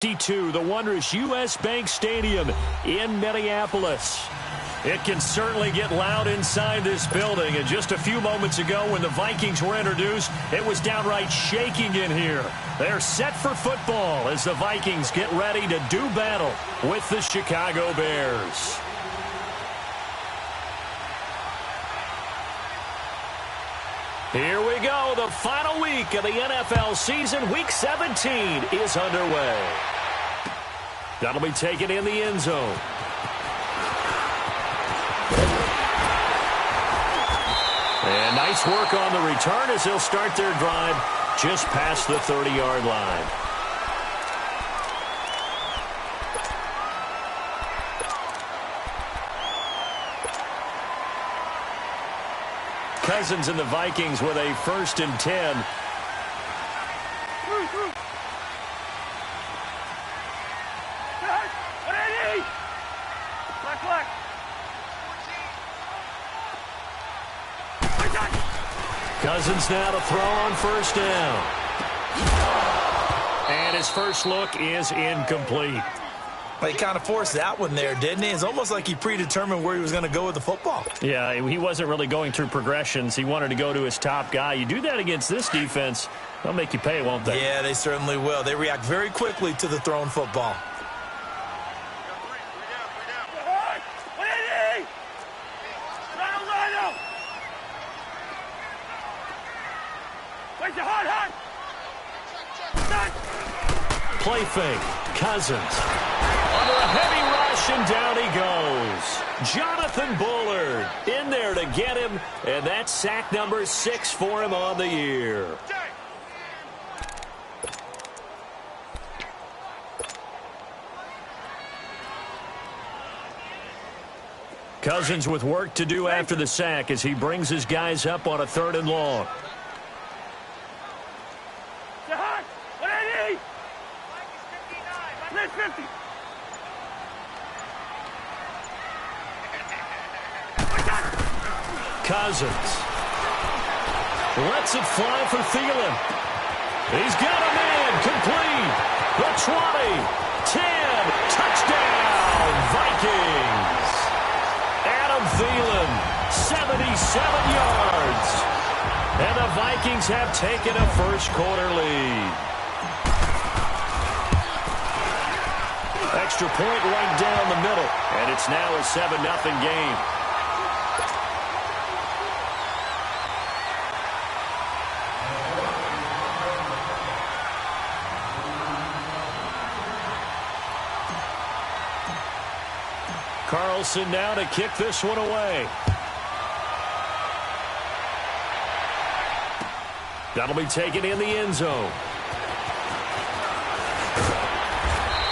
The wondrous U.S. Bank Stadium in Minneapolis. It can certainly get loud inside this building. And just a few moments ago when the Vikings were introduced, it was downright shaking in here. They're set for football as the Vikings get ready to do battle with the Chicago Bears. Here we go. The final week of the NFL season. Week 17 is underway. That'll be taken in the end zone. And nice work on the return as they'll start their drive just past the 30-yard line. Cousins and the Vikings with a 1st and 10. Cousins now to throw on 1st down. And his first look is incomplete. He kind of forced that one there, didn't he? It's almost like he predetermined where he was going to go with the football. Yeah, he wasn't really going through progressions. He wanted to go to his top guy. You do that against this defense, they'll make you pay, won't they? Yeah, they certainly will. They react very quickly to the thrown football. Play fake. Cousins. Under a heavy rush, and down he goes. Jonathan Bullard in there to get him, and that's sack number 6 for him on the year. Cousins with work to do after the sack as he brings his guys up on a 3rd and long. Cousins lets it fly for Thielen. He's got him in, complete. The 20, 10, touchdown, Vikings. Adam Thielen, 77 yards. And the Vikings have taken a first-quarter lead. Extra point right down the middle, and it's now a 7-0 game. Carlson now to kick this one away. That'll be taken in the end zone.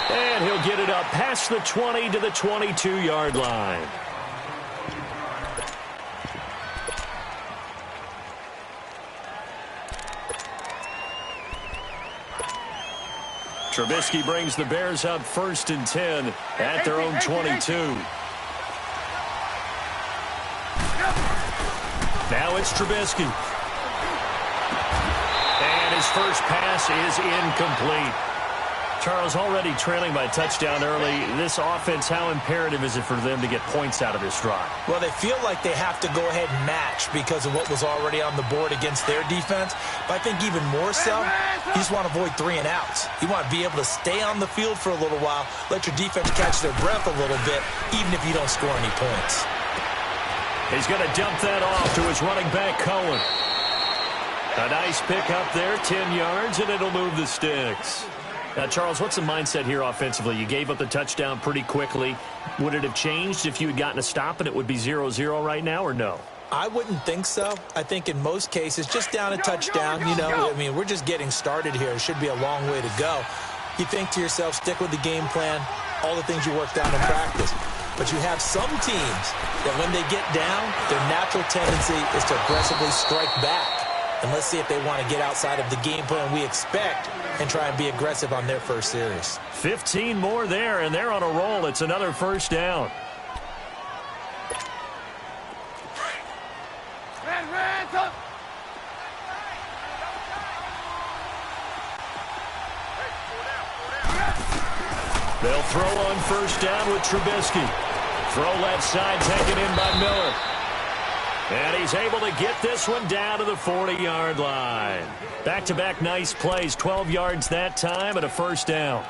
And he'll get it up past the 20 to the 22-yard line. Trubisky brings the Bears up 1st and 10 at their own 22. Now it's Trubisky. And his first pass is incomplete. Charles, already trailing by a touchdown early. This offense, how imperative is it for them to get points out of this drive? Well, they feel like they have to go ahead and match because of what was already on the board against their defense. But I think even more so, you just want to avoid 3 and outs. You want to be able to stay on the field for a little while, let your defense catch their breath a little bit, even if you don't score any points. He's going to dump that off to his running back, Cohen. A nice pick up there, 10 yards, and it'll move the sticks. Now, Charles, what's the mindset here offensively? You gave up the touchdown pretty quickly. Would it have changed if you had gotten a stop and it would be 0-0 right now, or no? I wouldn't think so. I think in most cases, just down a touchdown, you know, I mean, we're just getting started here. It should be a long way to go. You think to yourself, stick with the game plan, all the things you worked on in practice. But you have some teams that when they get down, their natural tendency is to aggressively strike back. And let's see if they want to get outside of the game plan we expect and try and be aggressive on their first series. 15 more there, and they're on a roll. It's another 1st down. They'll throw on first down with Trubisky. Throw left side taken in by Miller. And he's able to get this one down to the 40-yard line. Back-to-back nice plays, 12 yards that time and a first down.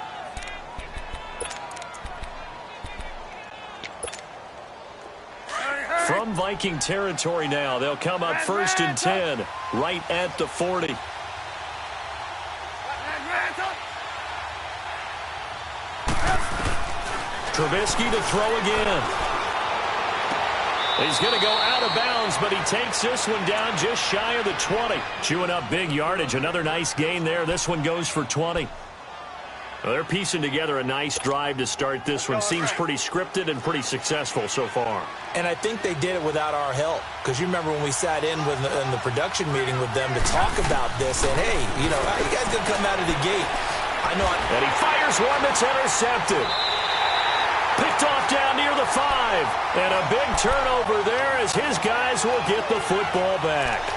From Viking territory now, they'll come up first and 10, right at the 40. Trubisky to throw again. He's going to go out of bounds, but he takes this one down just shy of the 20. Chewing up big yardage. Another nice gain there. This one goes for 20. Well, they're piecing together a nice drive to start this one. Seems pretty scripted and pretty successful so far. And I think they did it without our help. Because you remember when we sat in the production meeting with them to talk about this. And, hey, you know, how you guys going to come out of the gate? I know. And he fires one that's intercepted. Picked off down near the 5. And a big turnover there as his guys will get the football back.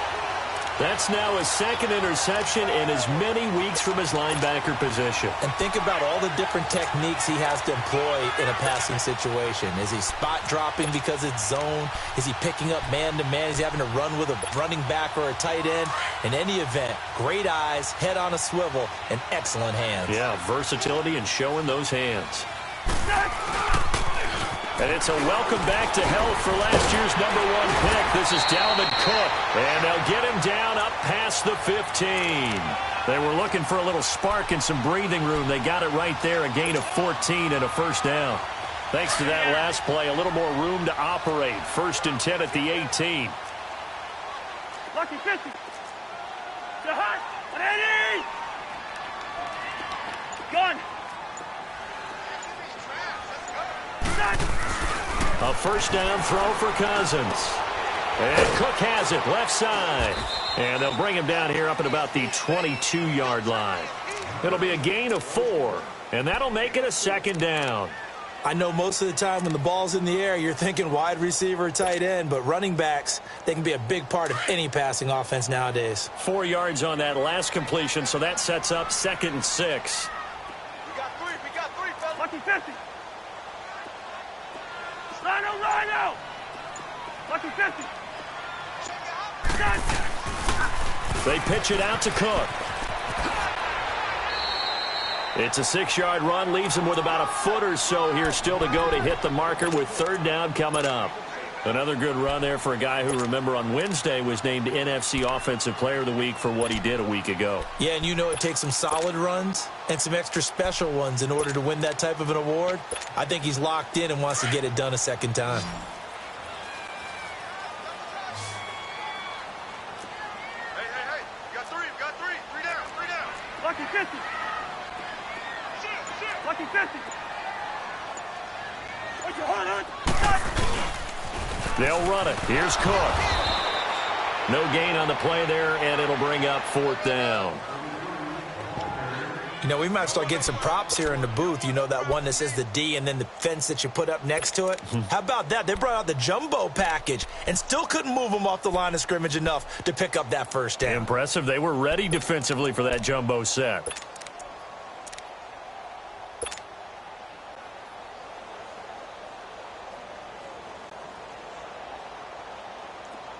That's now his second interception in as many weeks from his linebacker position. And think about all the different techniques he has to employ in a passing situation. Is he spot dropping because it's zone? Is he picking up man-to-man? Is he having to run with a running back or a tight end? In any event, great eyes, head on a swivel, and excellent hands. Yeah, versatility and showing those hands. And it's a welcome back to health for last year's #1 pick. This is Dalvin Cook. And they'll get him down up past the 15. They were looking for a little spark and some breathing room. They got it right there, a gain of 14 and a first down. Thanks to that last play, a little more room to operate. First and 10 at the 18. Lucky 50. The hot. Ready. Gun. A first down throw for Cousins. And Cook has it left side. And they'll bring him down here up at about the 22-yard line. It'll be a gain of 4. And that'll make it a second down. I know most of the time when the ball's in the air, you're thinking wide receiver, tight end. But running backs, they can be a big part of any passing offense nowadays. 4 yards on that last completion, so that sets up 2nd and 6. We got three, fellas. Lucky 50. Rhino! Lucky 50. They pitch it out to Cook. It's a 6-yard run, leaves him with about a foot or so here still to go to hit the marker with 3rd down coming up. Another good run there for a guy who, remember, on Wednesday was named NFC Offensive Player of the Week for what he did a week ago. Yeah, and you know it takes some solid runs and some extra special ones in order to win that type of an award. I think he's locked in and wants to get it done a second time. Hey. We got three. Three down. Lucky 50. Lucky 50. What's your heart on? They'll run it. Here's Cook. No gain on the play there, and it'll bring up 4th down. You know, we might start getting some props here in the booth. You know, that one that says the D and then the fence that you put up next to it? How about that? They brought out the jumbo package and still couldn't move them off the line of scrimmage enough to pick up that first down. Impressive. They were ready defensively for that jumbo set.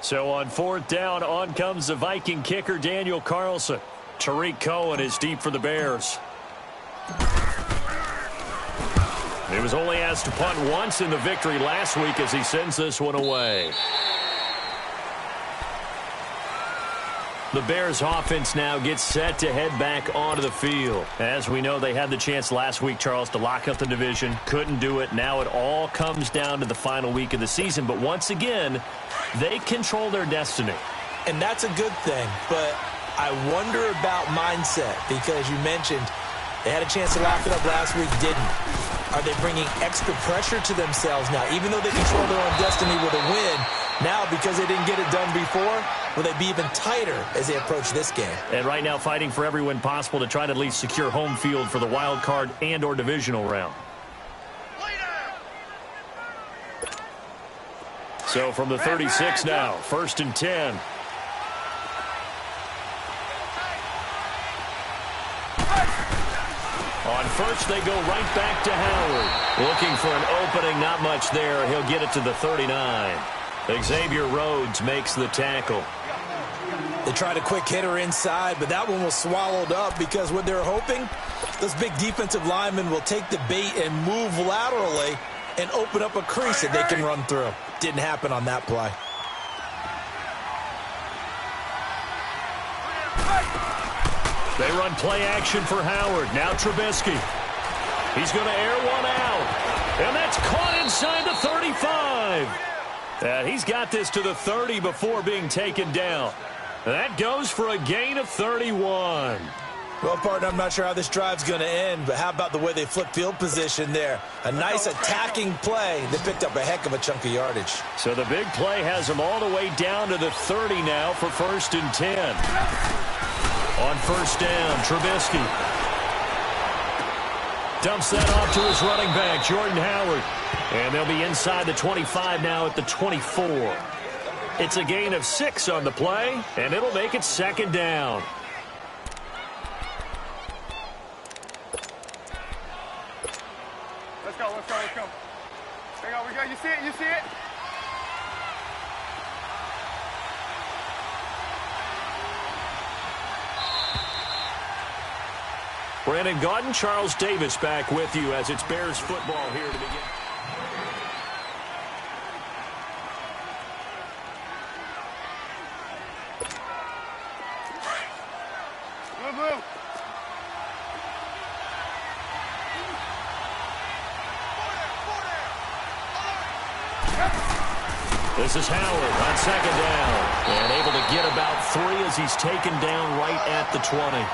So on 4th down, on comes the Viking kicker, Daniel Carlson. Tariq Cohen is deep for the Bears. He was only asked to punt once in the victory last week as he sends this one away. The Bears offense now gets set to head back onto the field. As we know, they had the chance last week, Charles, to lock up the division. Couldn't do it. Now it all comes down to the final week of the season. But once again, they control their destiny. And that's a good thing. But I wonder about mindset because you mentioned they had a chance to lock it up last week, didn't. Are they bringing extra pressure to themselves now? Even though they control their own destiny with a win, now because they didn't get it done before, will they be even tighter as they approach this game? And right now fighting for every win possible to try to at least secure home field for the wild card and or divisional round. So from the 36 now, 1st and 10. On first, they go right back to Howard. Looking for an opening, not much there. He'll get it to the 39. Xavier Rhodes makes the tackle. They tried a quick hitter inside, but that one was swallowed up because what they're hoping, those big defensive linemen will take the bait and move laterally and open up a crease that they can run through. Didn't happen on that play. They run play action for Howard. Now Trubisky. He's going to air one out. And that's caught inside the 35. And he's got this to the 30 before being taken down. That goes for a gain of 31. Well, partner, I'm not sure how this drive's going to end, but how about the way they flip field position there? A nice attacking play. They picked up a heck of a chunk of yardage. So the big play has them all the way down to the 30 now for 1st and 10. On 1st down, Trubisky dumps that off to his running back, Jordan Howard. And they'll be inside the 25 now at the 24. It's a gain of 6 on the play, and it'll make it 2nd down. Let's go, let's go, let's go. Hang on, we got, you see it, you see it? Brandon Gaudin, Charles Davis back with you as it's Bears football here to begin. Blue. This is Howard on 2nd down. And able to get about 3 as he's taken down right at the 20.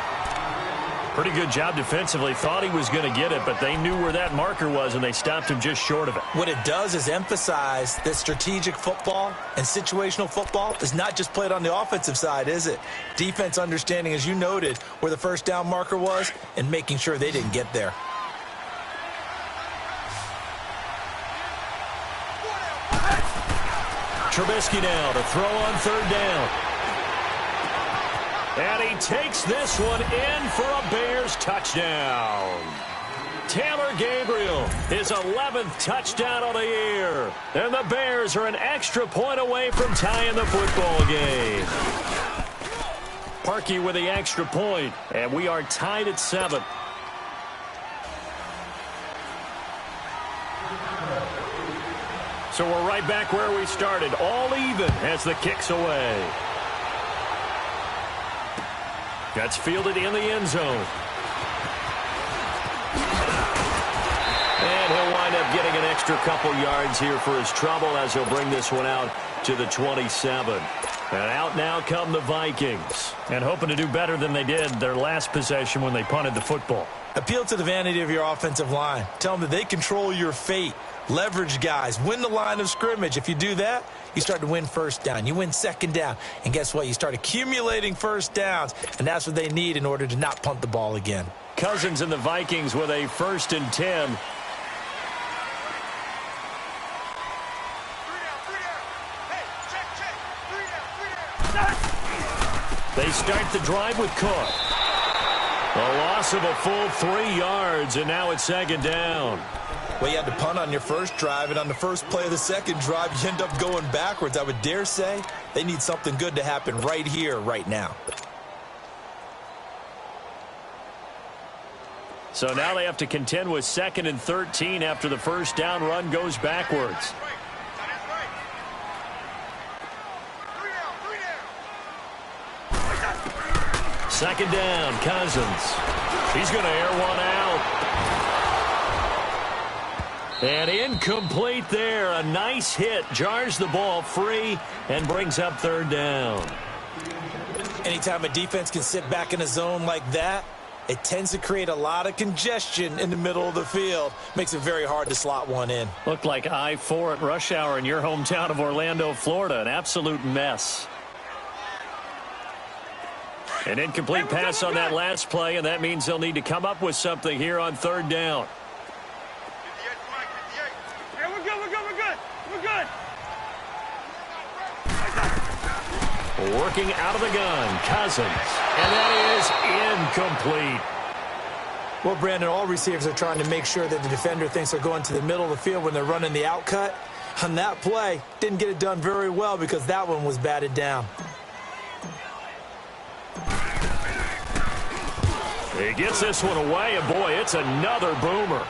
Pretty good job defensively. Thought he was going to get it, but they knew where that marker was, and they stopped him just short of it. What it does is emphasize that strategic football and situational football is not just played on the offensive side, is it? Defense understanding, as you noted, where the 1st down marker was and making sure they didn't get there. Trubisky now to throw on 3rd down. And he takes this one in for a Bears touchdown. Taylor Gabriel, his 11th touchdown of the year. And the Bears are an extra point away from tying the football game. Parkey with the extra point, and we are tied at 7. So we're right back where we started, all even as the kick's away. That's fielded in the end zone. And he'll wind up getting an extra couple yards here for his trouble as he'll bring this one out to the 27. And out now come the Vikings. And hoping to do better than they did their last possession when they punted the football. Appeal to the vanity of your offensive line. Tell them that they control your fate. Leverage guys. Win the line of scrimmage. If you do that, you start to win 1st down. You win 2nd down. And guess what? You start accumulating 1st downs. And that's what they need in order to not punt the ball again. Cousins and the Vikings with a 1st and 10. They start the drive with Cook. A loss of a full 3 yards, and now it's 2nd down. Well, you had to punt on your first drive, and on the first play of the second drive, you end up going backwards. I would dare say they need something good to happen right here, right now. So now they have to contend with 2nd and 13 after the 1st down run goes backwards. Second down, Cousins. He's going to air one out. And incomplete there. A nice hit. Jars the ball free and brings up 3rd down. Anytime a defense can sit back in a zone like that, it tends to create a lot of congestion in the middle of the field. Makes it very hard to slot one in. Looked like I-4 at rush hour in your hometown of Orlando, Florida. An absolute mess. An incomplete pass on that last play, and that means they'll need to come up with something here on 3rd down. Yeah, we're good, we're good, we're good. We're good. Working out of the gun, Cousins. And that is incomplete. Well, Brandon, all receivers are trying to make sure that the defender thinks they're going to the middle of the field when they're running the out cut. On that play, didn't get it done very well because that one was batted down. He gets this one away, and boy, it's another boomer.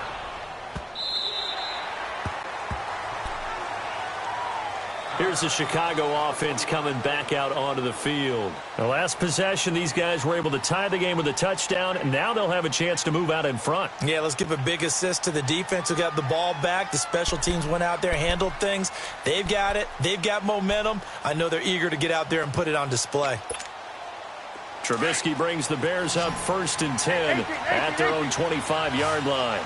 Here's the Chicago offense coming back out onto the field. The last possession, these guys were able to tie the game with a touchdown, and now they'll have a chance to move out in front. Yeah, let's give a big assist to the defense who got the ball back. The special teams went out there, handled things. They've got it. They've got momentum. I know they're eager to get out there and put it on display. Trubisky brings the Bears up 1st and 10 at their own 25-yard line.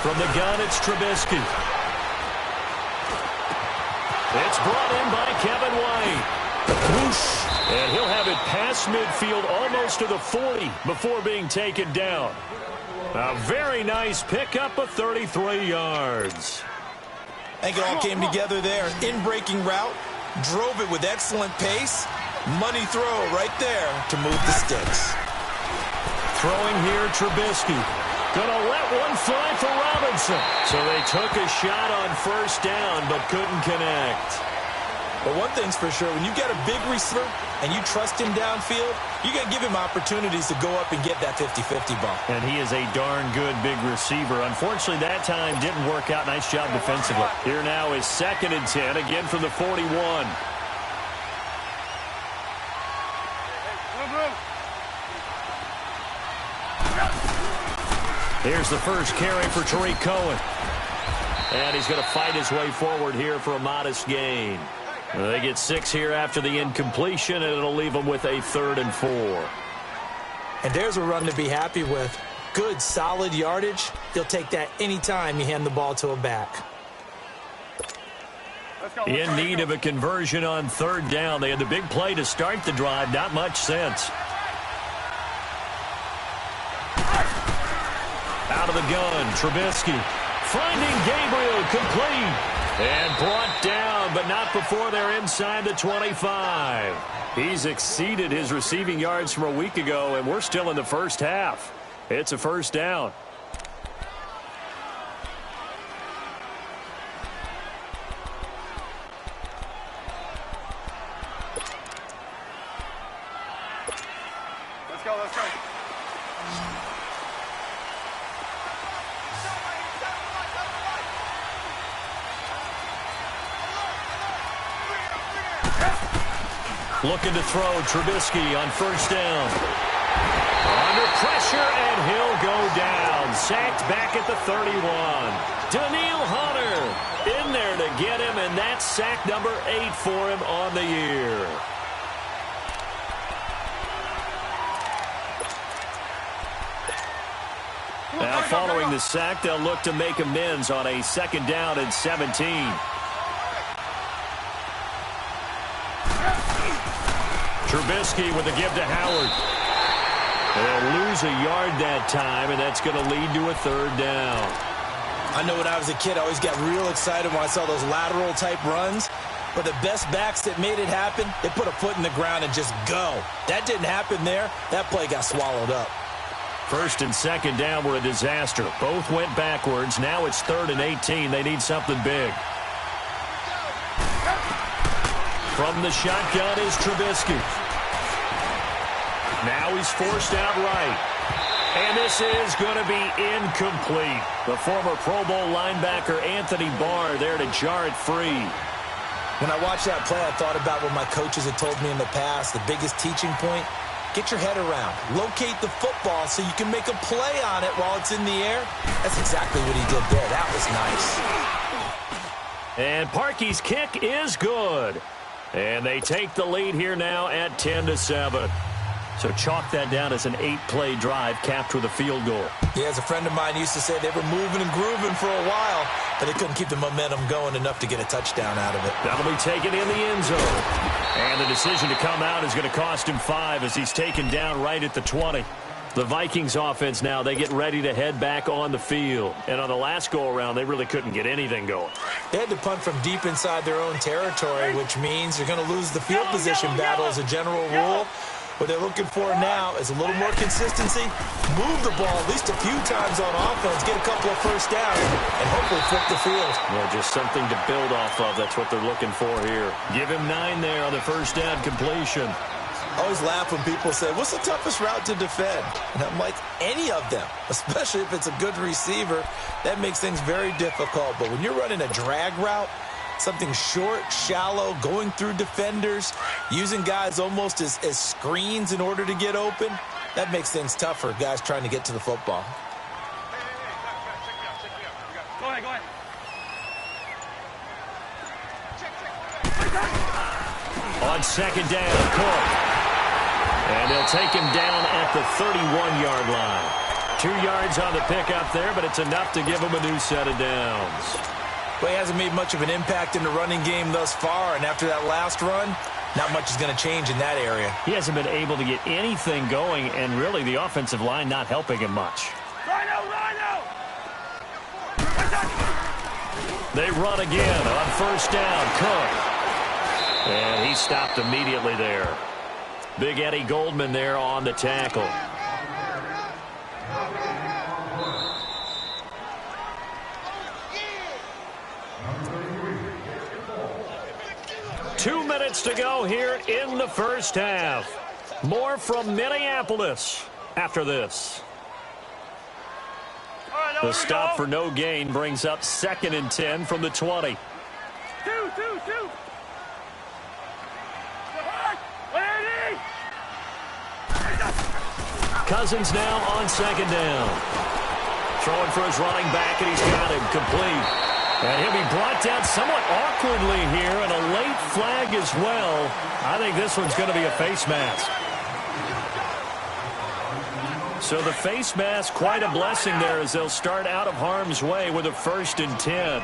From the gun, it's Trubisky. It's brought in by Kevin White. Whoosh. And he'll have it past midfield almost to the 40 before being taken down. A very nice pickup of 33 yards. I think it all came together there. In-breaking route, drove it with excellent pace. Money throw right there to move the sticks. Throwing here, Trubisky. Gonna let one fly for Robinson. So they took a shot on 1st down, but couldn't connect. But one thing's for sure, when you got a big receiver and you trust him downfield, you got to give him opportunities to go up and get that 50-50 ball. And he is a darn good big receiver. Unfortunately, that time didn't work out. Nice job defensively. Here now is 2nd and 10, again from the 41. Here's the first carry for Tariq Cohen. And he's going to fight his way forward here for a modest gain. They get 6 here after the incompletion, and it'll leave them with a 3rd and 4. And there's a run to be happy with. Good, solid yardage. He'll take that anytime you hand the ball to a back. In need of a conversion on 3rd down. They had the big play to start the drive. Not much sense. Out of the gun, Trubisky. Finding Gabriel, complete. And brought down, but not before they're inside the 25. He's exceeded his receiving yards from a week ago, and we're still in the first half. It's a 1st down. Let's go, let's go. Looking to throw, Trubisky on 1st down. Under pressure, and he'll go down. Sacked back at the 31. Daniil Hunter in there to get him, and that's sack number 8 for him on the year. Now following the sack, they'll look to make amends on a 2nd down and 17. Trubisky with a give to Howard. They'll lose a yard that time, and that's going to lead to a 3rd down. I know when I was a kid, I always got real excited when I saw those lateral-type runs. But the best backs that made it happen, they put a foot in the ground and just go. That didn't happen there. That play got swallowed up. 1st and 2nd down were a disaster. Both went backwards. Now it's 3rd and 18. They need something big. From the shotgun is Trubisky. Now he's forced out right. And this is going to be incomplete. The former Pro Bowl linebacker Anthony Barr there to jar it free. When I watched that play, I thought about what my coaches had told me in the past. The biggest teaching point, get your head around. Locate the football so you can make a play on it while it's in the air. That's exactly what he did there. That was nice. And Parkey's kick is good. And they take the lead here now at 10-7. So chalk that down as an 8-play drive capped with a field goal. Yeah, as a friend of mine used to say, they were moving and grooving for a while, but they couldn't keep the momentum going enough to get a touchdown out of it. That'll be taken in the end zone. And the decision to come out is going to cost him 5 as he's taken down right at the 20. The Vikings offense now, they get ready to head back on the field. And on the last go-around, they really couldn't get anything going. They had to punt from deep inside their own territory, which means you're going to lose the field position battle as a general rule. What they're looking for now is a little more consistency, move the ball at least a few times on offense, get a couple of first downs, and hopefully flip the field. Yeah, just something to build off of. That's what they're looking for here. Give him 9 there on the first down completion. I always laugh when people say, what's the toughest route to defend? And I'm like, any of them, especially if it's a good receiver. That makes things very difficult. But when you're running a drag route, something short, shallow, going through defenders, using guys almost as screens in order to get open, that makes things tough for guys trying to get to the football. Go ahead, go ahead. On second down, Cook. And they'll take him down at the 31-yard line. 2 yards on the pickup there, but it's enough to give him a new set of downs. Well, he hasn't made much of an impact in the running game thus far, and after that last run, not much is going to change in that area. He hasn't been able to get anything going, and really the offensive line not helping him much. They run again on first down, Cook. And he stopped immediately there. Big Eddie Goldman there on the tackle. Two minutes to go here in the first half. More from Minneapolis after this. The stop for no gain brings up 2nd and 10 from the 20. Two. Cousins now on second down. Throwing for his running back, and he's got him complete. And he'll be brought down somewhat awkwardly here, and a late flag as well. I think this one's going to be a face mask. So the face mask, quite a blessing there as they'll start out of harm's way with a 1st and 10.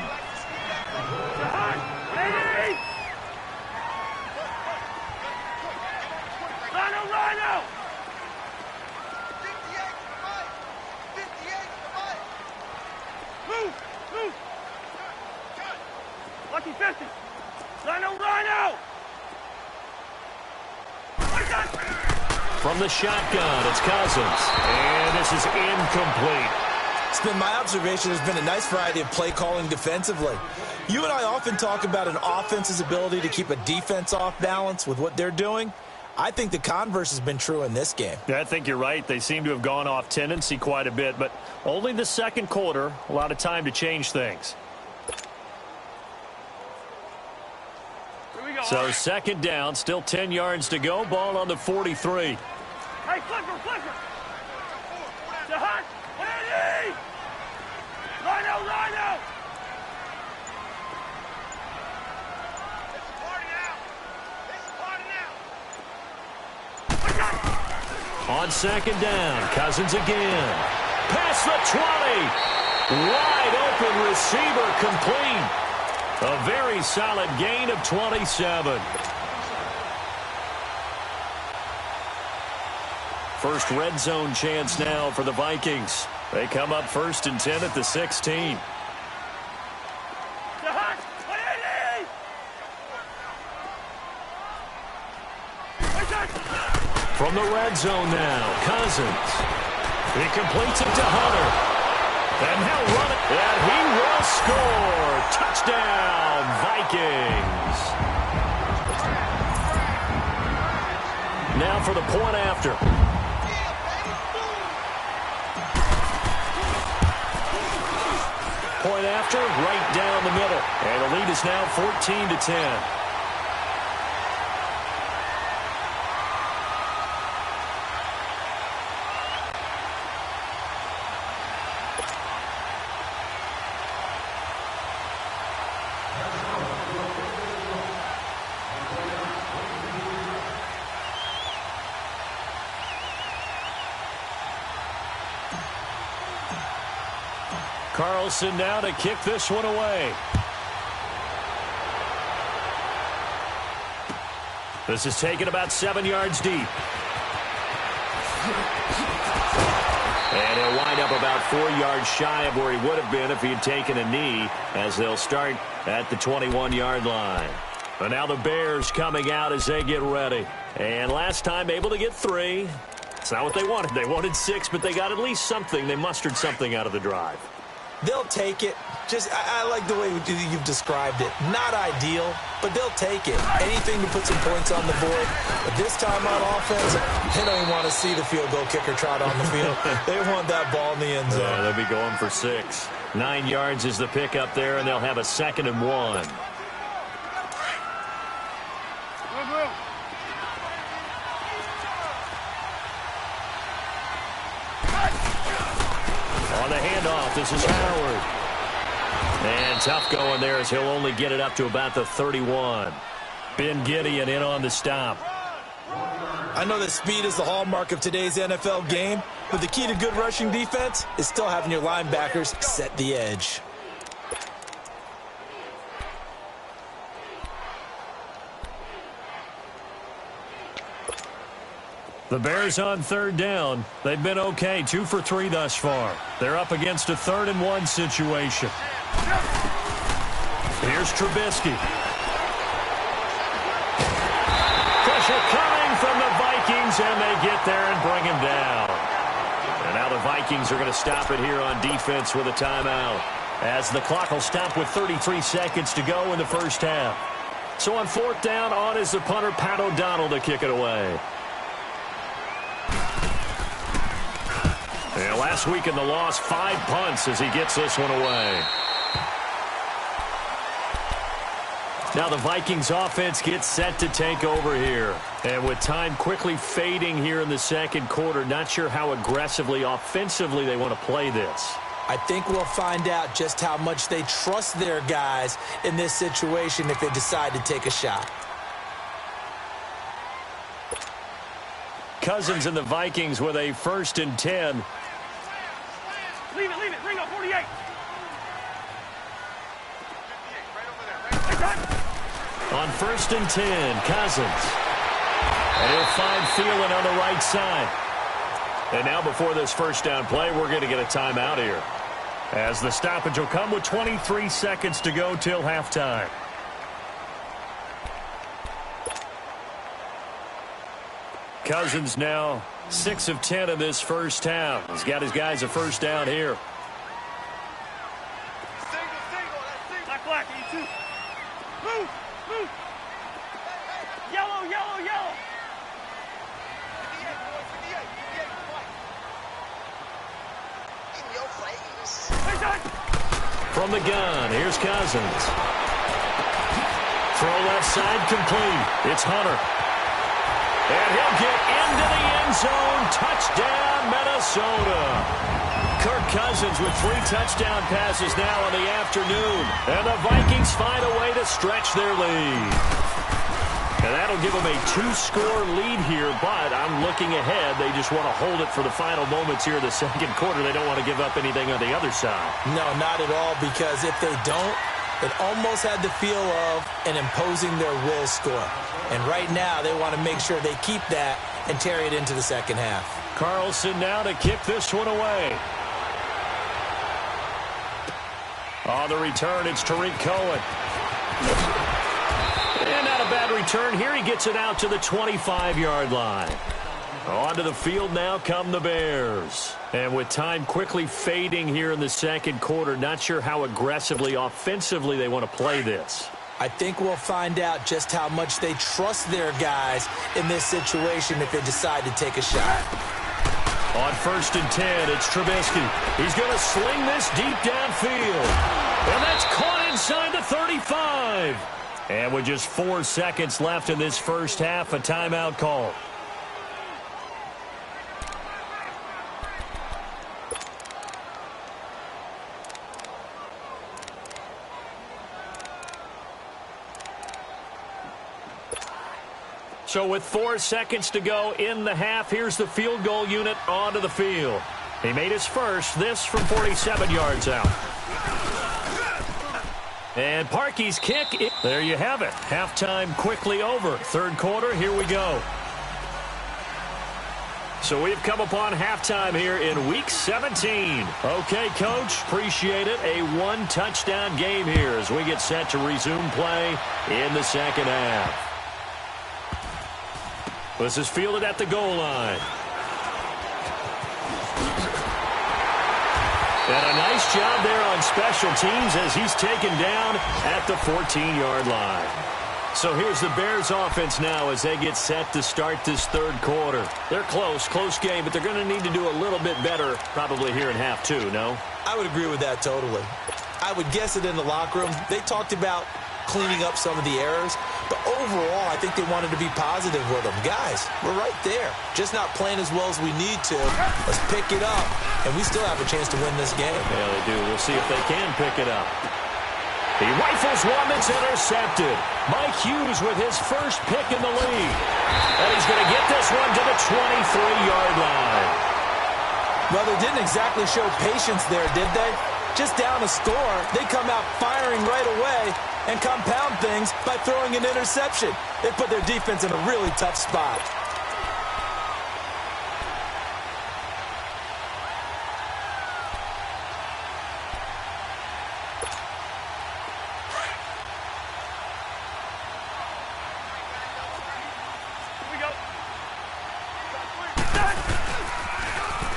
Lucky 50. Rhino! From the shotgun, it's Cousins. And this is incomplete. It's been my observation there's been a nice variety of play calling defensively. You and I often talk about an offense's ability to keep a defense off balance with what they're doing. I think the converse has been true in this game. Yeah, I think you're right. They seem to have gone off tendency quite a bit, but only the second quarter, a lot of time to change things. So 2nd down, still 10 yards to go. Ball on the 43. Hey, flipper. The hot. Ready. Rhino. On second down, Cousins again. Past the 20. Wide open receiver complete. A very solid gain of 27. First red zone chance now for the Vikings. They come up 1st and 10 at the 16. From the red zone now, Cousins. He completes it to Hunter. And he'll run it, and he will score. Touchdown, Vikings. Now for the point after. Point after, right down the middle. And the lead is now 14-10. Carlson now to kick this one away. This is taken about 7 yards deep. And he'll wind up about 4 yards shy of where he would have been if he had taken a knee, as they'll start at the 21-yard line. And now the Bears coming out as they get ready. And last time able to get 3. It's not what they wanted. They wanted 6, but they got at least something. They mustered something out of the drive. They'll take it. I like the way you've described it. Not ideal, but they'll take it. Anything to put some points on the board. But this time on offense, they don't even want to see the field goal kicker trot on the field. They want that ball in the end zone. Yeah, they'll be going for 6. 9 yards is the pickup there, and they'll have a 2nd and 1. On the handoff, this is Howard. And tough going there as he'll only get it up to about the 31. Ben Gideon in on the stop. I know that speed is the hallmark of today's NFL game, but the key to good rushing defense is still having your linebackers set the edge. The Bears on 3rd down. They've been okay, 2 for 3 thus far. They're up against a 3rd and 1 situation. Here's Trubisky. Pressure coming from the Vikings, and they get there and bring him down. And now the Vikings are going to stop it here on defense with a timeout, as the clock will stop with 33 seconds to go in the first half. So on 4th down, on is the punter, Pat O'Donnell, to kick it away. And last week in the loss, 5 punts as he gets this one away. Now the Vikings offense gets set to take over here. And with time quickly fading here in the 2nd quarter, not sure how aggressively, offensively they want to play this. I think we'll find out just how much they trust their guys in this situation if they decide to take a shot. Cousins and the Vikings with a 1st and 10. Leave it, ring up, 48. On 1st and 10, Cousins. And he'll find Thielen on the right side. And now before this first down play, we're going to get a timeout here, as the stoppage will come with 23 seconds to go till halftime. Cousins now 6 of 10 in this first half. He's got his guys a 1st down here. Black, E2. Move. Yellow. In your face. From the gun, here's Cousins. Throw left side complete. It's Hunter. And he'll get into the end zone. Touchdown, Minnesota. Kirk Cousins with 3 touchdown passes now in the afternoon. And the Vikings find a way to stretch their lead. And that'll give them a 2-score lead here, but I'm looking ahead. They just want to hold it for the final moments here in the 2nd quarter. They don't want to give up anything on the other side. No, not at all, because if they don't, it almost had the feel of an imposing their will score. And right now, they want to make sure they keep that and carry it into the 2nd half. Carlson now to kick this one away. On the return, it's Tariq Cohen. And not a bad return here. He gets it out to the 25-yard line. Onto the field now come the Bears. And with time quickly fading here in the 2nd quarter, not sure how aggressively, offensively they want to play this. I think we'll find out just how much they trust their guys in this situation if they decide to take a shot. On 1st and 10, it's Trubisky. He's going to sling this deep downfield. And that's caught inside the 35. And with just 4 seconds left in this first half, a timeout call. So with 4 seconds to go in the half, here's the field goal unit onto the field. He made his first, this from 47 yards out. And Parkey's kick, there you have it. Halftime quickly over. 3rd quarter, here we go. So we've come upon halftime here in Week 17. Okay, Coach, appreciate it. A one-touchdown game here as we get set to resume play in the second half. This is fielded at the goal line. And a nice job there on special teams as he's taken down at the 14-yard line. So here's the Bears offense now as they get set to start this third quarter. They're close game, but they're going to need to do a little bit better probably here in half two, no? I would agree with that totally. I would guess it in the locker room. They talked about cleaning up some of the errors, but overall I think they wanted to be positive with them. Guys, we're right there. Just not playing as well as we need to. Let's pick it up, and we still have a chance to win this game. Yeah, they do. We'll see if they can pick it up. He rifles one that's intercepted. Mike Hughes with his first pick in the league. And he's going to get this one to the 23-yard line. Well, they didn't exactly show patience there, did they? Just down a score, they come out firing right away and compound things by throwing an interception. They put their defense in a really tough spot.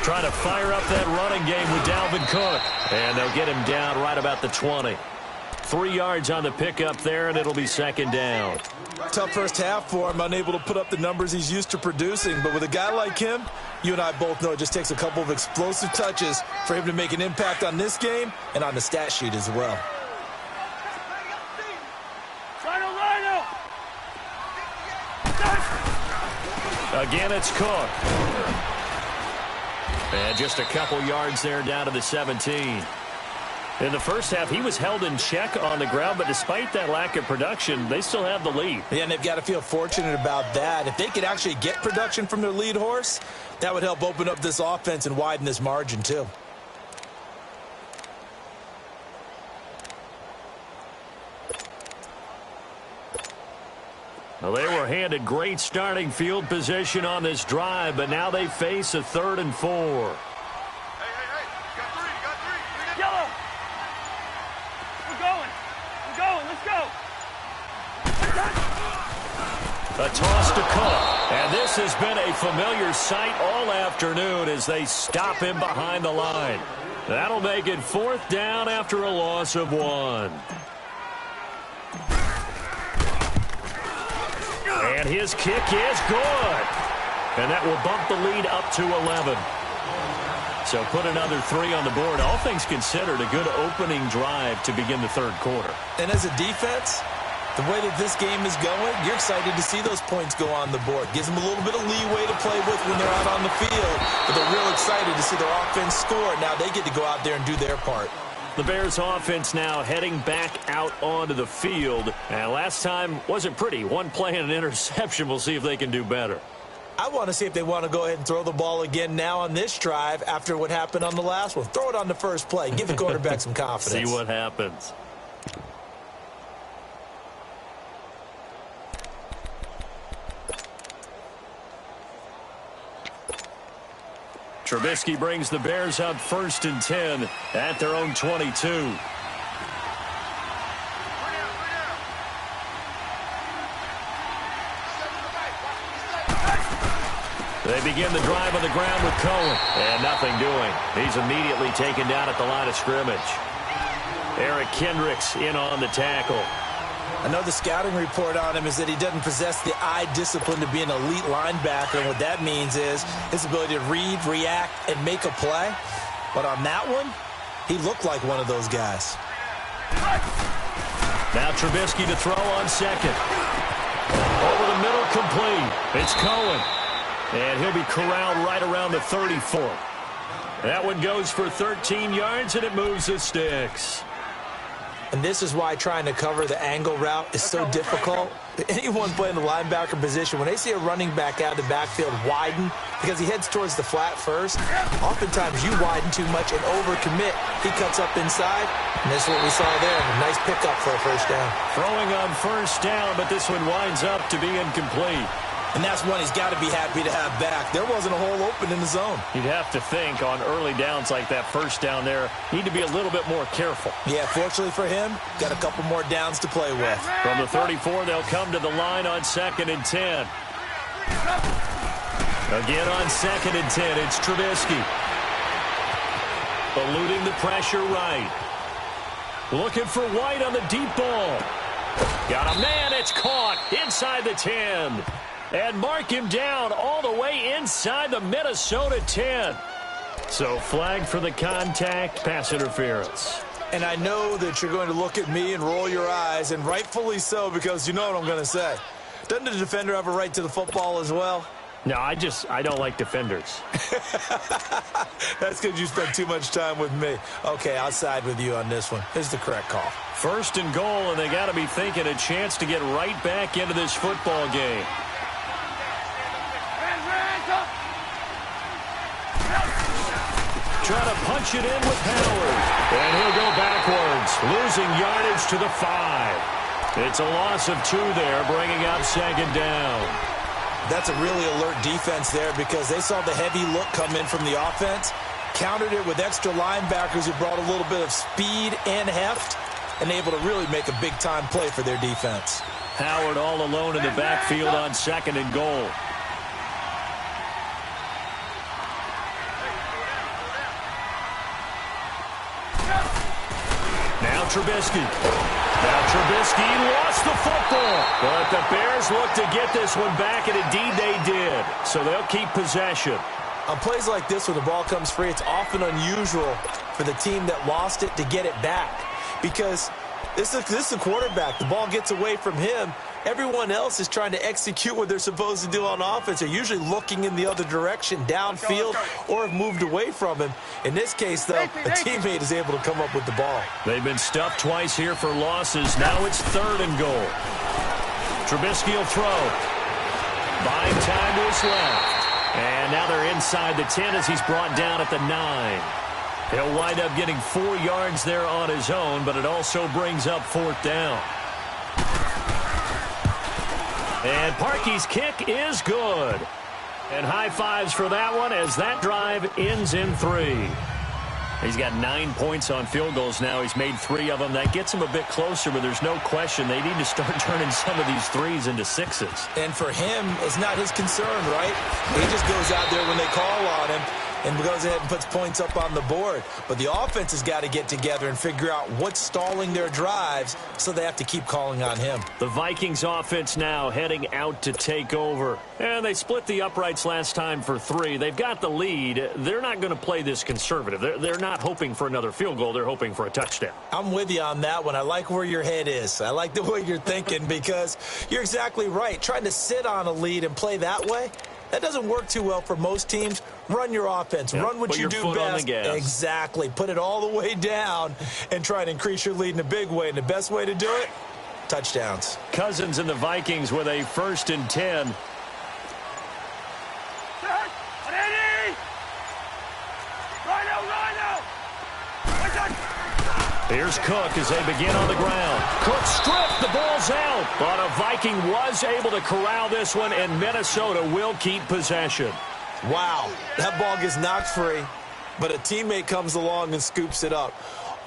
Trying to fire up that running game with Dalvin Cook. And they'll get him down right about the 20. 3 yards on the pickup there, and it'll be second down. Tough first half for him, unable to put up the numbers he's used to producing. But with a guy like him, you and I both know it just takes a couple of explosive touches for him to make an impact on this game and on the stat sheet as well. Again, it's Cook. And just a couple yards there down to the 17. In the first half, he was held in check on the ground, but despite that lack of production, they still have the lead. Yeah, and they've got to feel fortunate about that. If they could actually get production from their lead horse, that would help open up this offense and widen this margin too. Well, they were handed great starting field position on this drive, but now they face a 3rd and 4. Hey, you got three. Yellow. We're going, let's go. A toss to Cook, and this has been a familiar sight all afternoon as they stop him behind the line. That'll make it 4th down after a loss of 1. And his kick is good. And that will bump the lead up to 11. So put another 3 on the board. All things considered, a good opening drive to begin the third quarter. And as a defense, the way that this game is going, you're excited to see those points go on the board. Gives them a little bit of leeway to play with when they're out on the field. But they're real excited to see their offense score. Now they get to go out there and do their part. The Bears offense now heading back out onto the field. And last time wasn't pretty. One play and an interception. We'll see if they can do better. I want to see if they want to go ahead and throw the ball again now on this drive after what happened on the last one. Throw it on the first play. Give the quarterback some confidence. See what happens. Trubisky brings the Bears up 1st and 10 at their own 22. They begin the drive on the ground with Cohen. And nothing doing. He's immediately taken down at the line of scrimmage. Eric Kendricks in on the tackle. I know the scouting report on him is that he doesn't possess the eye discipline to be an elite linebacker. And what that means is his ability to read, react, and make a play. But on that one, he looked like one of those guys. Now Trubisky to throw on second. Over the middle, complete. It's Cohen. And he'll be corralled right around the 34. That one goes for 13 yards, and it moves the sticks. And this is why trying to cover the angle route is so difficult. Anyone playing the linebacker position, when they see a running back out of the backfield widen because he heads towards the flat first, oftentimes you widen too much and overcommit. He cuts up inside, and this is what we saw there. A nice pickup for a first down. Throwing on first down, but this one winds up to be incomplete. And that's one he's got to be happy to have back. There wasn't a hole open in the zone. You'd have to think on early downs like that first down there, need to be a little bit more careful. Yeah, fortunately for him, got a couple more downs to play with. From the 34, they'll come to the line on 2nd and 10. Again on 2nd and 10, it's Trubisky. Eluding the pressure right. Looking for White on the deep ball. Got a man, it's caught inside the 10. And mark him down all the way inside the Minnesota 10. So flag for the contact, pass interference. And I know that you're going to look at me and roll your eyes, and rightfully so, because you know what I'm going to say. Doesn't the defender have a right to the football as well? No, I don't like defenders. That's because you spent too much time with me. Okay, I'll side with you on this one. Here's the correct call. 1st and goal, and they got to be thinking a chance to get right back into this football game. Trying to punch it in with Howard. And he'll go backwards, losing yardage to the 5. It's a loss of 2 there, bringing up 2nd down. That's a really alert defense there because they saw the heavy look come in from the offense, countered it with extra linebackers who brought a little bit of speed and heft, and able to really make a big-time play for their defense. Howard all alone in the backfield on 2nd and goal. Now Trubisky. Now Trubisky lost the football. But the Bears look to get this one back, and indeed they did. So they'll keep possession. On plays like this, when the ball comes free, it's often unusual for the team that lost it to get it back. Because this is the quarterback. The ball gets away from him. Everyone else is trying to execute what they're supposed to do on offense. They're usually looking in the other direction, downfield, or have moved away from him. In this case, though, a teammate is able to come up with the ball. They've been stuffed twice here for losses. Now it's 3rd and goal. Trubisky will throw. Buying time to his left. And now they're inside the 10 as he's brought down at the 9. He'll wind up getting 4 yards there on his own, but it also brings up 4th down. And Parkey's kick is good. And high fives for that one as that drive ends in 3. He's got 9 points on field goals now. He's made 3 of them. That gets him a bit closer, but there's no question they need to start turning some of these 3s into 6s. And for him, it's not his concern, right? He just goes out there when they call on him and goes ahead and puts points up on the board. But the offense has got to get together and figure out what's stalling their drives, so they have to keep calling on him. The Vikings offense now heading out to take over. And they split the uprights last time for 3. They've got the lead. They're not going to play this conservative. They're not hoping for another field goal. They're hoping for a touchdown. I'm with you on that one. I like where your head is. I like the way you're thinking because you're exactly right. Trying to sit on a lead and play that way, that doesn't work too well for most teams. Run your offense. Yep. Run what you do best. Exactly. Put it all the way down and try to increase your lead in a big way. And the best way to do it, touchdowns. Cousins and the Vikings with a 1st and 10. Here's Cook as they begin on the ground. Cook stripped. The ball's out. But a Viking was able to corral this one, and Minnesota will keep possession. Wow. That ball gets knocked free, but a teammate comes along and scoops it up.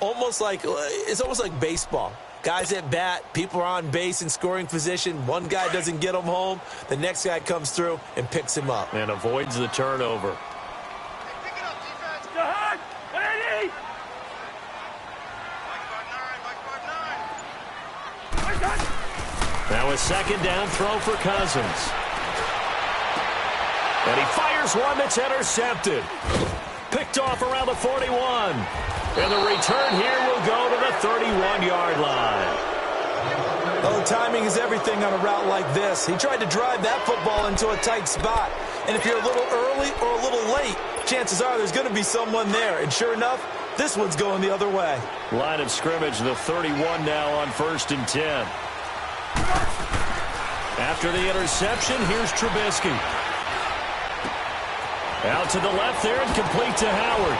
It's almost like baseball. Guys at bat, people are on base in scoring position. One guy doesn't get him home. The next guy comes through and picks him up. And avoids the turnover. Pick it up, defense. Now a 2nd down throw for Cousins. And he fires one that's intercepted. Picked off around the 41. And the return here will go to the 31-yard line. Oh, timing is everything on a route like this. He tried to drive that football into a tight spot. And if you're a little early or a little late, chances are there's going to be someone there. And sure enough, this one's going the other way. Line of scrimmage, the 31 now on 1st and 10. After the interception, here's Trubisky. Out to the left there and complete to Howard.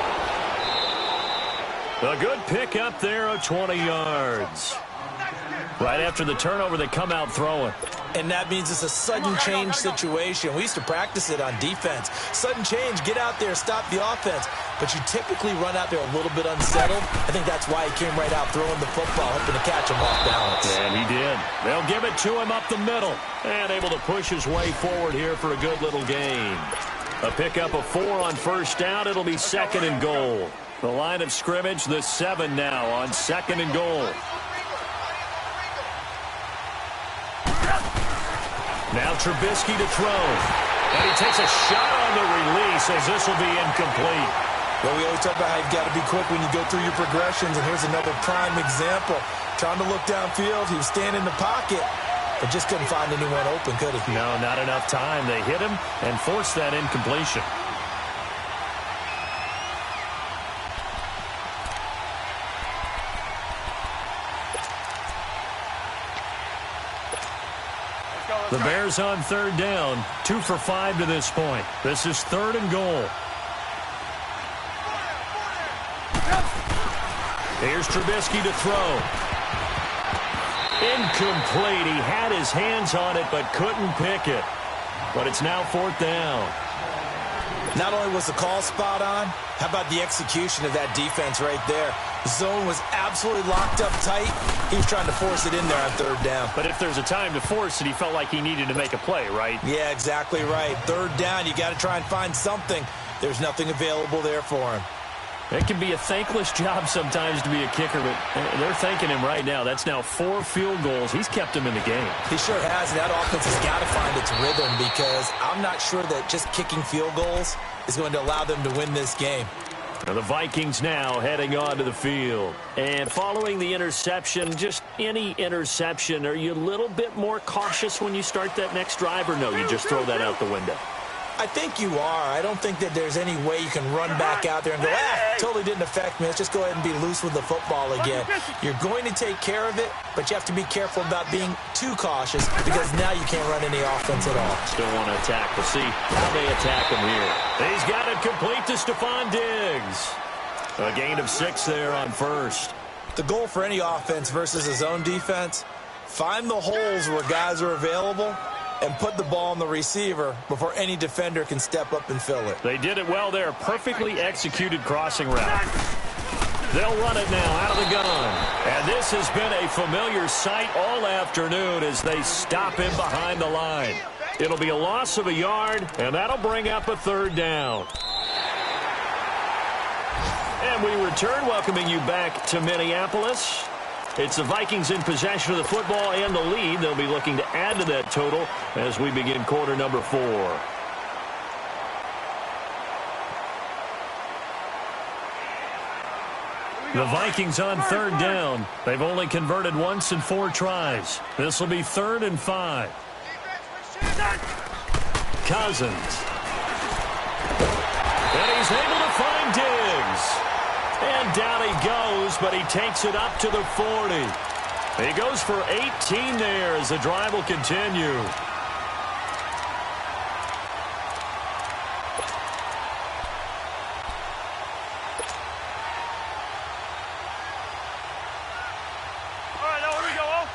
A good pick up there of 20 yards. Right after the turnover, they come out throwing. And that means it's a sudden change situation. We used to practice it on defense. Sudden change, get out there, stop the offense. But you typically run out there a little bit unsettled. I think that's why he came right out throwing the football, hoping to catch him off balance. And he did. They'll give it to him up the middle. And able to push his way forward here for a good little gain. A pickup of 4 on first down. It'll be 2nd and goal. The line of scrimmage, the 7 now on 2nd and goal. Now Trubisky to throw. And he takes a shot on the release as this will be incomplete. Well, we always talk about how you've got to be quick when you go through your progressions, and here's another prime example. Trying to look downfield, he was standing in the pocket, but just couldn't find anyone open, could he? No, not enough time. They hit him and forced that incompletion. The Bears on 3rd down, 2 for 5 to this point. This is 3rd and goal. Here's Trubisky to throw. Incomplete. He had his hands on it but couldn't pick it. But it's now 4th down. Not only was the call spot on, how about the execution of that defense right there? The zone was absolutely locked up tight. He was trying to force it in there on 3rd down. But if there's a time to force it, he felt like he needed to make a play, right? Yeah, exactly right. 3rd down, you got to try and find something. There's nothing available there for him. It can be a thankless job sometimes to be a kicker, but they're thanking him right now. That's now 4 field goals. He's kept him in the game. He sure has, and that offense has got to find its rhythm because I'm not sure that just kicking field goals is going to allow them to win this game. Now the Vikings now heading onto the field. And following the interception, just any interception, are you a little bit more cautious when you start that next drive, or no, you just throw that out the window? I think you are. I don't think that there's any way you can run back out there and go, totally didn't affect me. Let's just go ahead and be loose with the football again. You're going to take care of it, but you have to be careful about being too cautious because now you can't run any offense at all. Still want to attack. We'll see how they attack him here. He's got it complete to Stephon Diggs. A gain of 6 there on first. The goal for any offense versus his own defense, find the holes where guys are available and put the ball on the receiver before any defender can step up and fill it. They did it well there. Perfectly executed crossing route. They'll run it now out of the gun. And this has been a familiar sight all afternoon as they stop him behind the line. It'll be a loss of a yard, and that'll bring up a 3rd down. And we return, welcoming you back to Minneapolis. It's the Vikings in possession of the football and the lead. They'll be looking to add to that total as we begin quarter number 4. The Vikings on 3rd down. They've only converted once in 4 tries. This will be 3rd and 5. Cousins. And he's able to find Diggs. And down he goes, but he takes it up to the 40. He goes for 18 there as the drive will continue. All right, now here we go.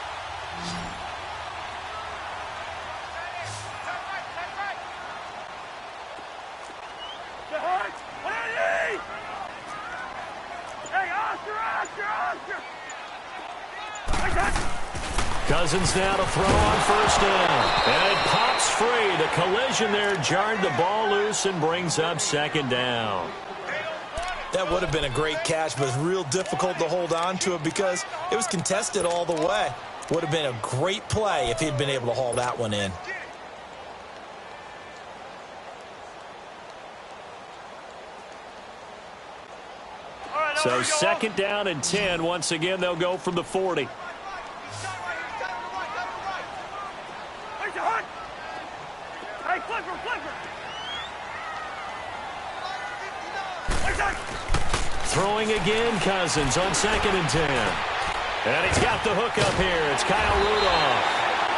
Get hard. Ready? Hey, Oscar! Cousins now to throw on first down. And it pops free. The collision there jarred the ball loose and brings up 2nd down. That would have been a great catch, but it's real difficult to hold on to it because it was contested all the way. Would have been a great play if he'd been able to haul that one in. So 2nd down and 10. Once again, they'll go from the 40. Hey, flipper! Throwing again, Cousins on 2nd and 10. And he's got the hook up here. It's Kyle Rudolph.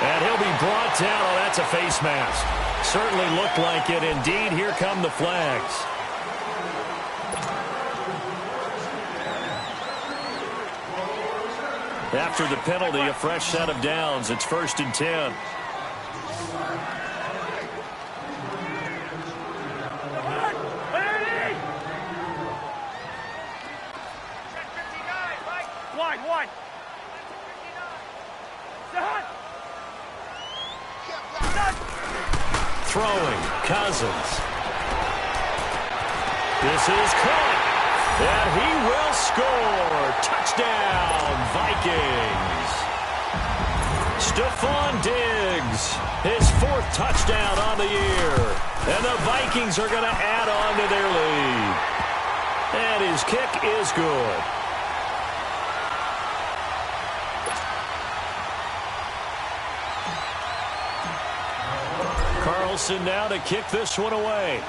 And he'll be brought down. Oh, that's a face mask. Certainly looked like it. Indeed, here come the flags. After the penalty, a fresh set of downs. It's 1st and 10. Wide. Throwing, Cousins. This is caught, and he will score. Touchdown, Vikings. Stephon Diggs, his 4th touchdown on the year. And the Vikings are going to add on to their lead. And his kick is good. Carlson now to kick this one away.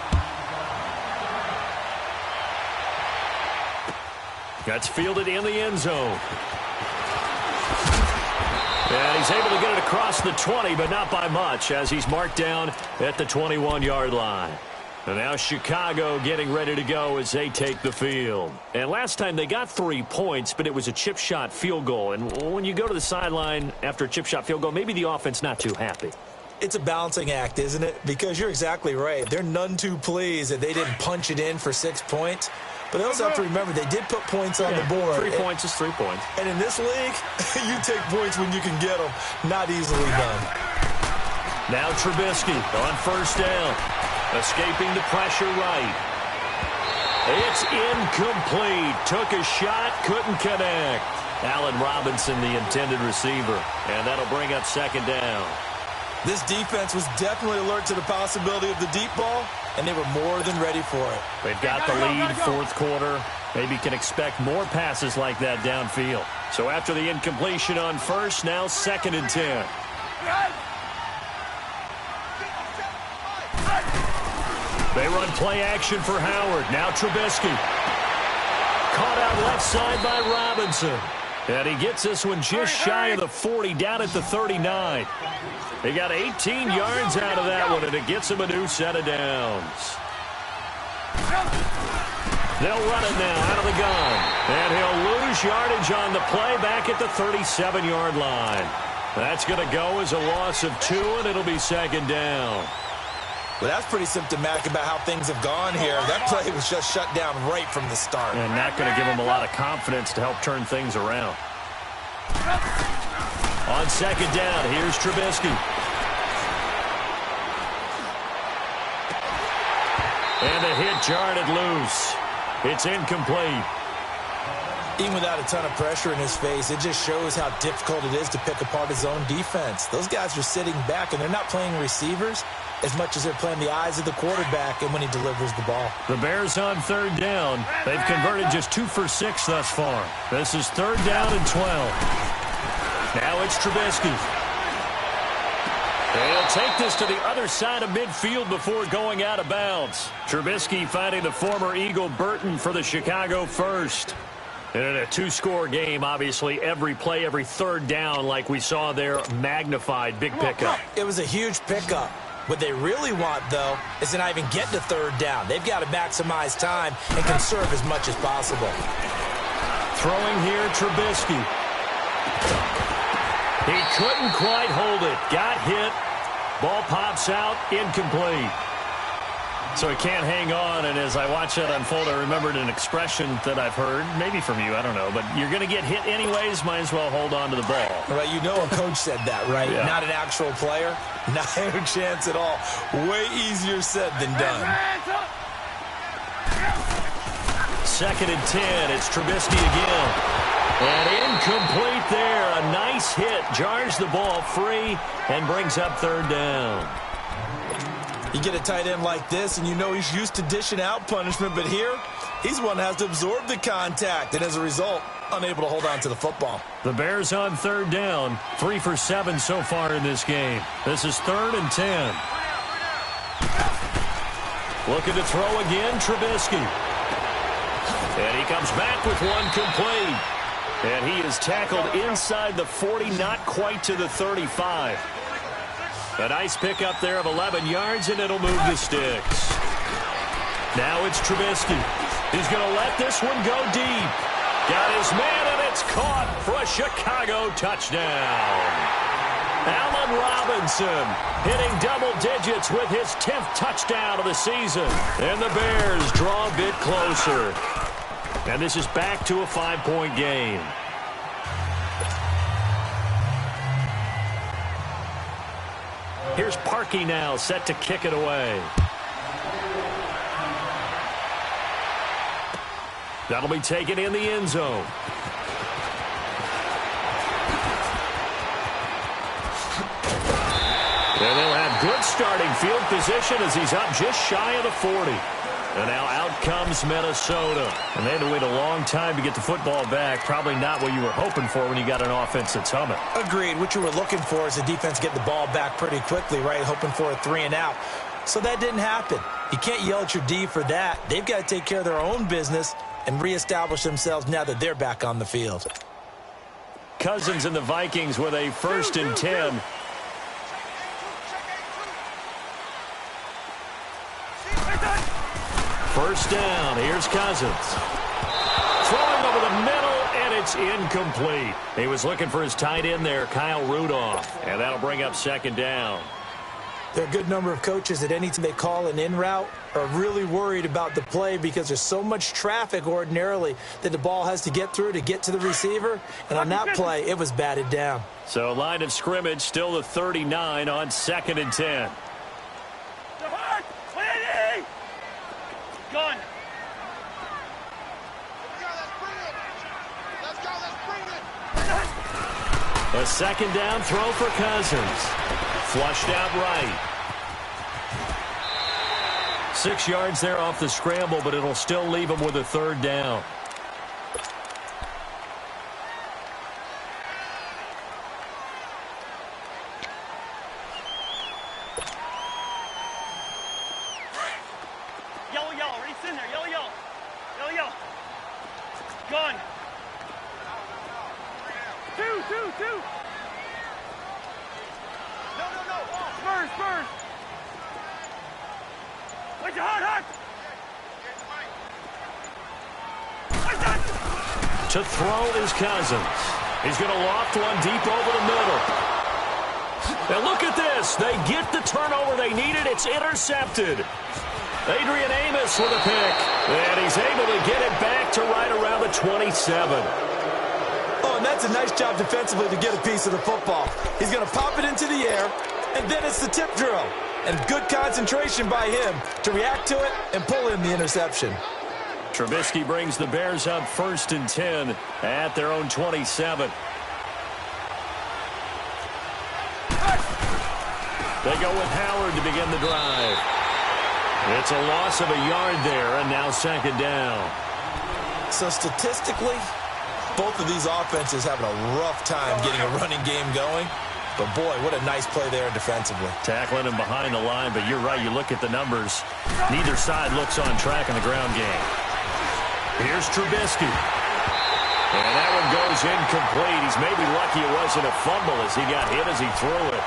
That's fielded in the end zone. And he's able to get it across the 20, but not by much, as he's marked down at the 21-yard line. And now Chicago getting ready to go as they take the field. And last time they got 3 points, but it was a chip shot field goal. And when you go to the sideline after a chip shot field goal, maybe the offense not too happy. It's a balancing act, isn't it? Because you're exactly right. They're none too pleased that they didn't punch it in for 6 points. But they also have to remember they did put points on the board. 3 points is 3 points. And in this league, you take points when you can get them. Not easily done. Now Trubisky on 1st down. Escaping the pressure right. It's incomplete. Took a shot, couldn't connect. Allen Robinson, the intended receiver. And that'll bring up 2nd down. This defense was definitely alert to the possibility of the deep ball, and they were more than ready for it. They've got the lead, 4th quarter. Maybe can expect more passes like that downfield. So after the incompletion on 1st, now 2nd and 10. They run play action for Howard. Now Trubisky. Caught out left side by Robinson. And he gets this one just shy of the 40, down at the 39. He got 18 yards out of that one, and it gets him a new set of downs. They'll run it now out of the gun. And he'll lose yardage on the play back at the 37-yard line. That's going to go as a loss of 2, and it'll be 2nd down. Well, that's pretty symptomatic about how things have gone here. That play was just shut down right from the start. And not going to give him a lot of confidence to help turn things around. On 2nd down, here's Trubisky. And the hit jarred it loose. It's incomplete. Even without a ton of pressure in his face, it just shows how difficult it is to pick apart his own defense. Those guys are sitting back, and they're not playing receivers as much as they're playing the eyes of the quarterback and when he delivers the ball. The Bears on 3rd down. They've converted just 2 for 6 thus far. This is 3rd down and 12. Now it's Trubisky. He'll take this to the other side of midfield before going out of bounds. Trubisky finding the former Eagle Burton for the Chicago first. And in a 2-score game, obviously, every play, every 3rd down, like we saw there, magnified. Big pickup. It was a huge pickup. What they really want, though, is to not even get to 3rd down. They've got to maximize time and conserve as much as possible. Throwing here, Trubisky. He couldn't quite hold it. Got hit. Ball pops out. Incomplete. So he can't hang on, and as I watch that unfold, I remembered an expression that I've heard, maybe from you, I don't know, but you're going to get hit anyways, might as well hold on to the ball. Right, you know a coach said that, right? Yeah. Not an actual player. Not a chance at all. Way easier said than done. 2nd and 10, it's Trubisky again. And incomplete there. A nice hit. Jars the ball free and brings up 3rd down. You get a tight end like this, and you know he's used to dishing out punishment, but here, he's the one that has to absorb the contact, and as a result, unable to hold on to the football. The Bears on 3rd down. 3 for 7 so far in this game. This is 3rd and 10. Looking to throw again, Trubisky. And he comes back with one complete. And he is tackled inside the 40, not quite to the 35. A nice pickup there of 11 yards, and it'll move the sticks. Now it's Trubisky. He's going to let this one go deep. Got his man, and it's caught for a Chicago touchdown. Allen Robinson hitting double digits with his 10th touchdown of the season. And the Bears draw a bit closer. And this is back to a 5-point game. Here's Parkey now, set to kick it away. That'll be taken in the end zone. And they'll have good starting field position as he's up just shy of the 40. And now out comes Minnesota. And they had to wait a long time to get the football back. Probably not what you were hoping for when you got an offense that's humming. Agreed. What you were looking for is the defense get the ball back pretty quickly, right? Hoping for a 3-and-out. So that didn't happen. You can't yell at your D for that. They've got to take care of their own business and reestablish themselves now that they're back on the field. Cousins and the Vikings with a 1st and 10. First down. Here's Cousins. Throwing over the middle, and it's incomplete. He was looking for his tight end there, Kyle Rudolph. And that'll bring up 2nd down. There are a good number of coaches that anytime they call an in route are really worried about the play because there's so much traffic ordinarily that the ball has to get through to get to the receiver. And on that play, it was batted down. So line of scrimmage still the 39 on 2nd and 10. Gun. A 2nd down throw for Cousins. Flushed out right. 6 yards there off the scramble, but it'll still leave him with a 3rd down. Yellow, yellow. Reese in there. Yellow, yellow. Yellow, yellow. Gun. 2. No. Spurs. Wait your hot. To throw is Cousins. He's going to loft one deep over the middle. And look at this. They get the turnover they needed. It's intercepted. Adrian Amos with a pick. And he's able to get it back to right around the 27. Oh, and that's a nice job defensively to get a piece of the football. He's going to pop it into the air, and then it's the tip drill. And good concentration by him to react to it and pull in the interception. Trubisky brings the Bears up 1st and 10 at their own 27. They go with Howard to begin the drive. It's a loss of a yard there, and now 2nd down. So statistically, both of these offenses having a rough time getting a running game going. But, boy, what a nice play there defensively. Tackling him behind the line, but you're right. You look at the numbers. Neither side looks on track in the ground game. Here's Trubisky. And that one goes incomplete. He's maybe lucky it wasn't a fumble as he got hit as he threw it.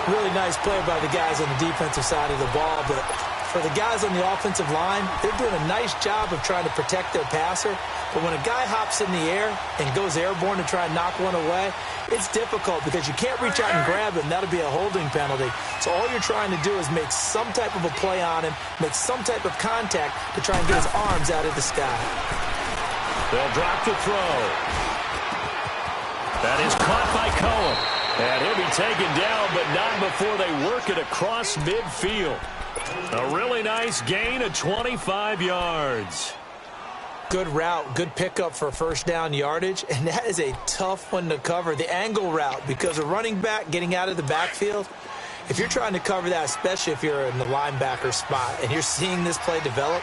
Really nice play by the guys on the defensive side of the ball, but for the guys on the offensive line, they're doing a nice job of trying to protect their passer. But when a guy hops in the air and goes airborne to try and knock one away, it's difficult because you can't reach out and grab him. That'll be a holding penalty. So all you're trying to do is make some type of a play on him, make some type of contact to try and get his arms out of the sky. They'll drop the throw. That is caught by Cohen. And he'll be taken down, but not before they work it across midfield. A really nice gain of 25 yards. Good route, good pickup for 1st down yardage, and that is a tough one to cover, the angle route, because a running back getting out of the backfield, if you're trying to cover that, especially if you're in the linebacker spot and you're seeing this play develop,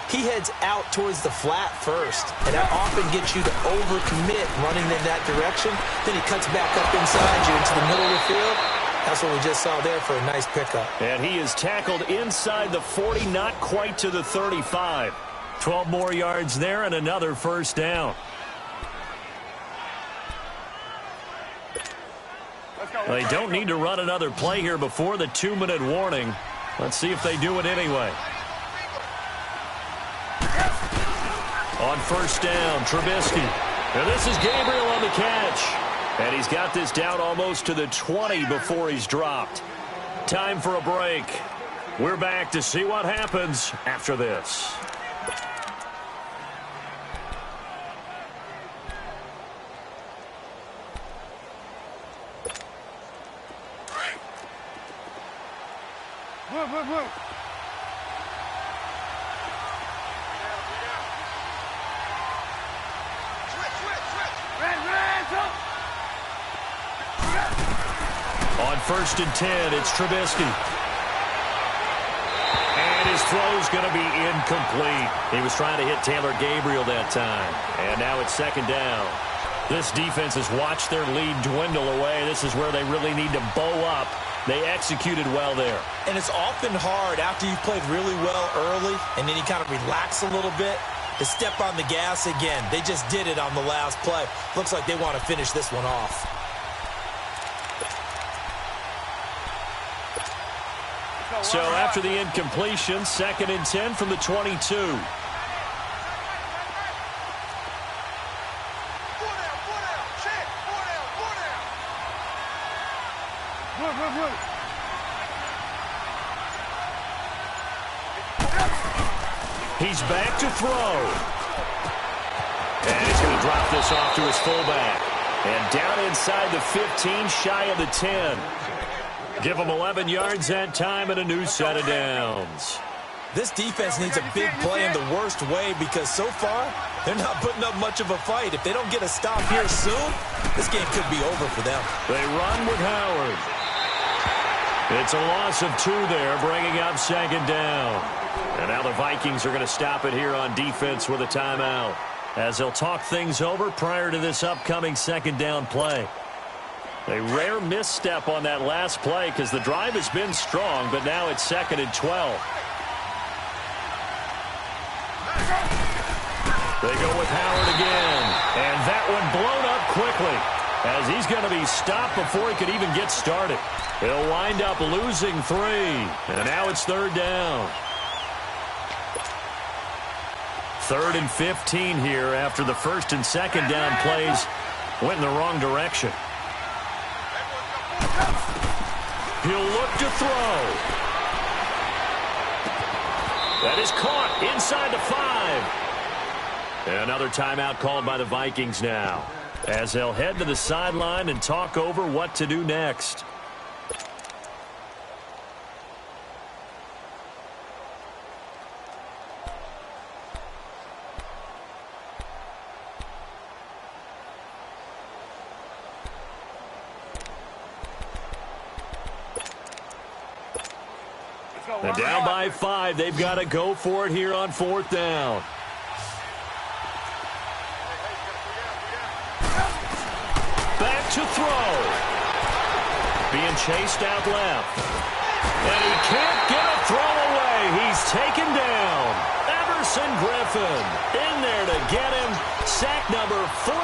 he heads out towards the flat first, and that often gets you to overcommit running in that direction. Then he cuts back up inside you into the middle of the field. That's what we just saw there for a nice pickup. And he is tackled inside the 40, not quite to the 35. 12 more yards there and another 1st down. They don't need to run another play here before the 2-minute warning. Let's see if they do it anyway. On 1st down, Trubisky. And this is Gabriel on the catch. And he's got this down almost to the 20 before he's dropped. Time for a break. We're back to see what happens after this. Move. On 1st and 10, it's Trubisky. And his throw's going to be incomplete. He was trying to hit Taylor Gabriel that time. And now it's 2nd down. This defense has watched their lead dwindle away. This is where they really need to bow up. They executed well there. And it's often hard after you've played really well early and then you kind of relax a little bit to step on the gas again. They just did it on the last play. Looks like they want to finish this one off. So after the incompletion, 2nd and 10 from the 22. He's back to throw. And he's going to drop this off to his fullback. And down inside the 15, shy of the 10. Give him 11 yards that time and a new set of downs. This defense needs a big play in the worst way because so far, they're not putting up much of a fight. If they don't get a stop here soon, this game could be over for them. They run with Howard. It's a loss of 2 there, bringing up 2nd down. And now the Vikings are going to stop it here on defense with a timeout, as they'll talk things over prior to this upcoming 2nd down play. A rare misstep on that last play because the drive has been strong, but now it's 2nd and 12. They go with Howard again, and that one blown up quickly as he's going to be stopped before he could even get started. He'll wind up losing 3, and now it's 3rd down. 3rd and 15 here after the 1st and 2nd down plays went in the wrong direction. He'll look to throw. That is caught inside the 5. Another timeout called by the Vikings now, as they'll head to the sideline and talk over what to do next. And down by 5, they've got to go for it here on 4th down. Back to throw. Being chased out left. And he can't get a throw away. He's taken down. Everson Griffin in there to get him. Sack number 14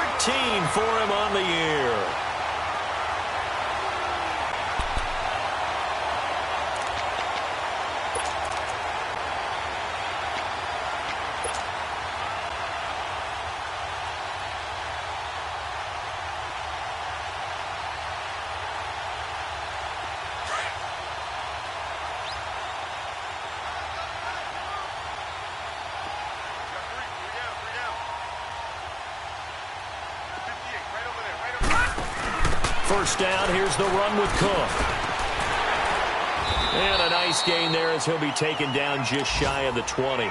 for him on the year. First down, here's the run with Cook. And a nice gain there as he'll be taken down just shy of the 20.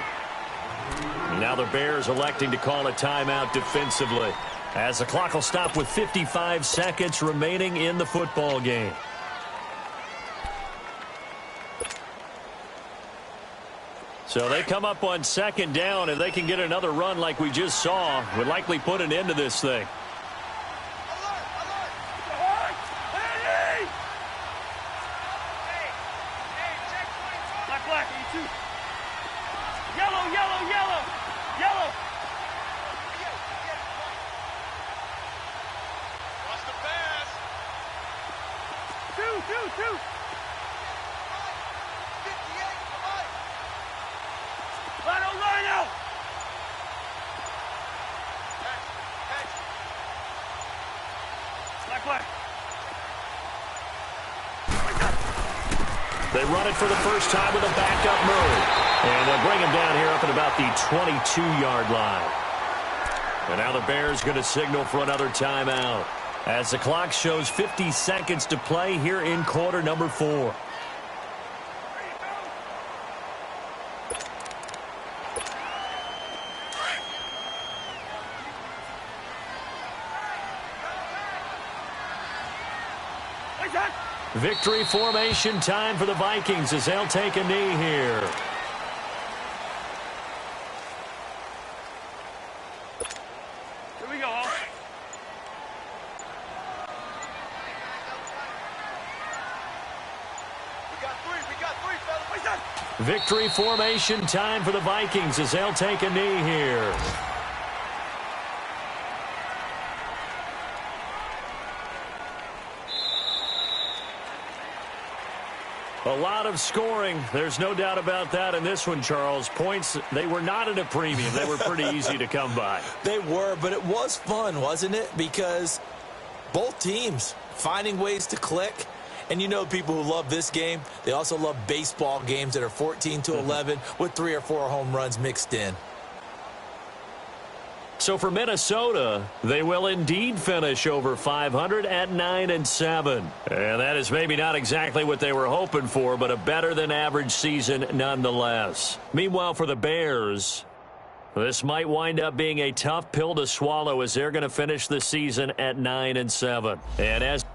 Now the Bears electing to call a timeout defensively, as the clock will stop with 55 seconds remaining in the football game. So they come up on 2nd down, and they can get another run like we just saw, would likely put an end to this thing. Yellow. Two. Rhino. way. They run it for the first time with a backup move. And they'll bring him down here up at about the 22-yard line. And now the Bears going to signal for another timeout as the clock shows 50 seconds to play here in quarter number 4. Victory formation time for the Vikings as they'll take a knee here. Here we go. We got three, fellas. Victory formation time for the Vikings as they'll take a knee here. A lot of scoring. There's no doubt about that in this one, Charles. Points, they were not at a premium. They were pretty easy to come by. They were, but it was fun, wasn't it? Because both teams finding ways to click. And you know people who love this game, they also love baseball games that are 14-11 with 3 or 4 home runs mixed in. So for Minnesota, they will indeed finish over 500 at 9-7. And that is maybe not exactly what they were hoping for, but a better-than-average season nonetheless. Meanwhile, for the Bears, this might wind up being a tough pill to swallow as they're going to finish the season at 9-7. And as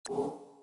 you.